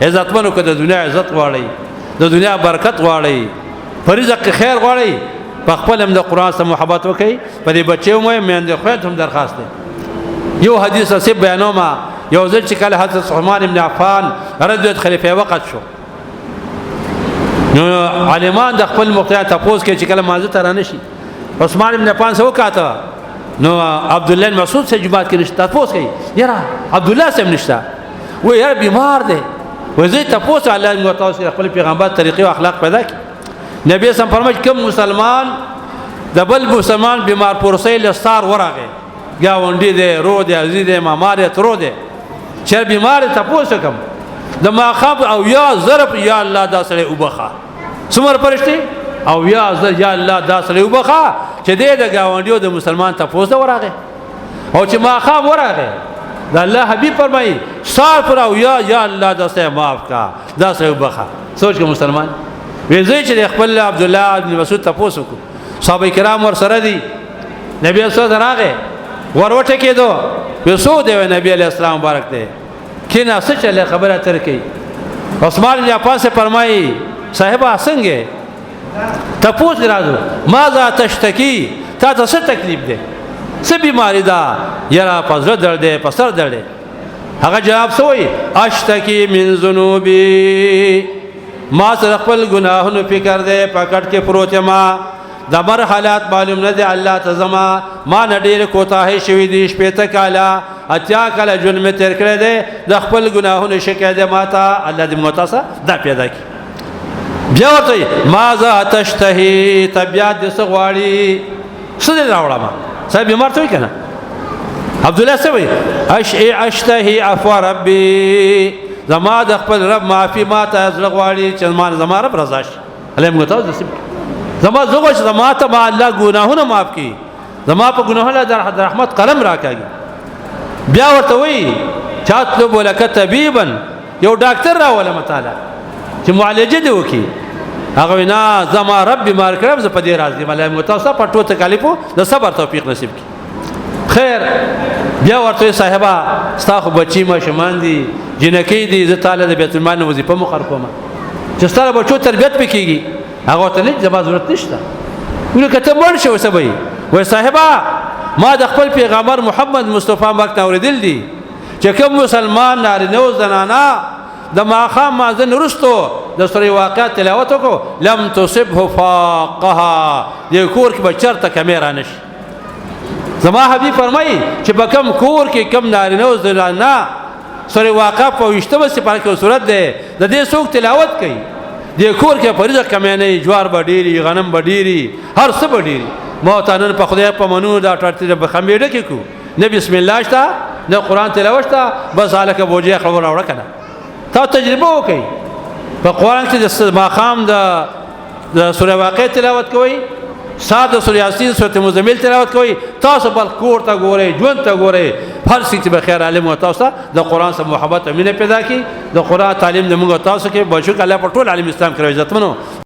عزتمنو که د دنیا عزت غواړئ د دنیا برکت غواړئ په رزق کې خیر غواړئ په خپل هم د قرآن سره محبت وکړئ په دې بچیو مو میندې خویندو هم درخواست دی یو حدیث نصیب بیانوم یو ځل چې کله حضرت عثمان بن عفان رضی الله خلیفہ وقت شو نو عالمان د خپل مقتدا تپوس کې چې کله مازه تر نه شي عثمان بن عفان سو کاته نو عبد الله مسعود سے جماعت کې نشته تپوس کوي یاره عبد الله سم نشته و یاره بیمار دی و زه تپوس الله متعال خپل پیغمبر طریقې او اخلاق پیدا کړي نبی سم فرمایي کوم مسلمان د بل مسلمان بیمار پرسې لستار ورغه گاونډي دی رو دی عزیز دی مامار ترو دی چې بیمار تپوس کوم د ما خاب او یا ضرب یا الله دا سره وبخا څومره پرشتي او یا ضرب یا الله دا سره وبخا چې دې د گاونډیو د مسلمان تپوس ورغه او چې ما خاب ورغه د الله حبيب فرمایي صار پر او یا الله دا سره معاف کا دا سره وبخا سوچ کې مسلمان ویځي چې خپل عبد الله بن مسعود تپوس کو صحابه کرام ور سره دي نبی صلی الله علیه وروټه کېدو وسو دی نبی علیہ السلام مبارک دی کینا سچ له خبره تر کی عثمان بن عفان سے فرمایي صاحبہ څنګه تپوس راځو ماذا تشتکی تا ته څه تکلیف دی څه بیماری ده یرا پزړه درد دی پسر درد دی هغه جواب سوې اشتکی من ذنوبی ما سره خپل ګناهونو فکر دی پکټ کې پروت ما د مر حالات معلوم نه دی الله تزما ما نډیر کوتاه شوی دی شپته کاله اتیا کاله جون می تیر کړی دی د خپل ګناهونو شکایت ماته الله دې متاسا دا پیدا کی بیا ورته ماذا تشتهي طبيعت دې سغواړي څه دې راوړم صاحب بیمار ته کنه عبد الله سوي اشتهي عفو ربي زما د خپل رب معافي ماته زغواړي چې زما رب رضا شي الله متاسا زما زغوش زما ته ما الله ګناهونه معاف کړي زما په ګناهونو د رحمت قلم راکاږي بیا ورته وی چاطلب لك طبيبا یو ډاکټر راوله متعالی چې معالجه دی وکي هغه وینا زما رب بیمار کړم زه په دې راضي مله متوسه پټو تکالیفو د صبر توفیق نصیب کړي خیر بیا ورته صاحبہ ستاسو بچی ما شمان دي جنکی دي زه تعالی د بیت المال وظیفه مخر کوم چې ستاره بچو تربیت وکيږي هغه ته نه زما ضرورت نشته ولې کته مړ شو سبي وای صاحبہ ما د خپل پیغمبر محمد مصطفی وخت اوریدل دي چې کوم مسلمان نارینه او زنانا د ماخام مازن رستو د سورې واقعات تلاوت وکړو لم تصبه فاقها د کور کې بچرته کیمرا نشي زما حبیب فرمایي چې په کم کور کې کم نارینه او زنانا سورې واقع په وشتمه سپاره کې صورت ده د دې څوک تلاوت کوي د کور کې پرځه کمې نه جوار بډيري غنم بډيري هر څه بډيري موتانن په خدای په منو دا ټرته به خمیړه کې کو نه بسم الله شتا نه قران تلاوت شتا بس الکه بوجه خبر راوړه کنه تا تجربه وکي په قران کې د ماقام د سوره واقع تلاوت کوي ساده سوره یاسین سوره مزمل تلاوت کوي تاسو بل کور ته ګورئ ژوند ته ګورئ هر څه چې بخیر عالم او تاسو د قران سره محبت امینه پیدا کی د قران تعلیم د موږ تاسو کې بشک الله په ټول عالم اسلام کې عزت منو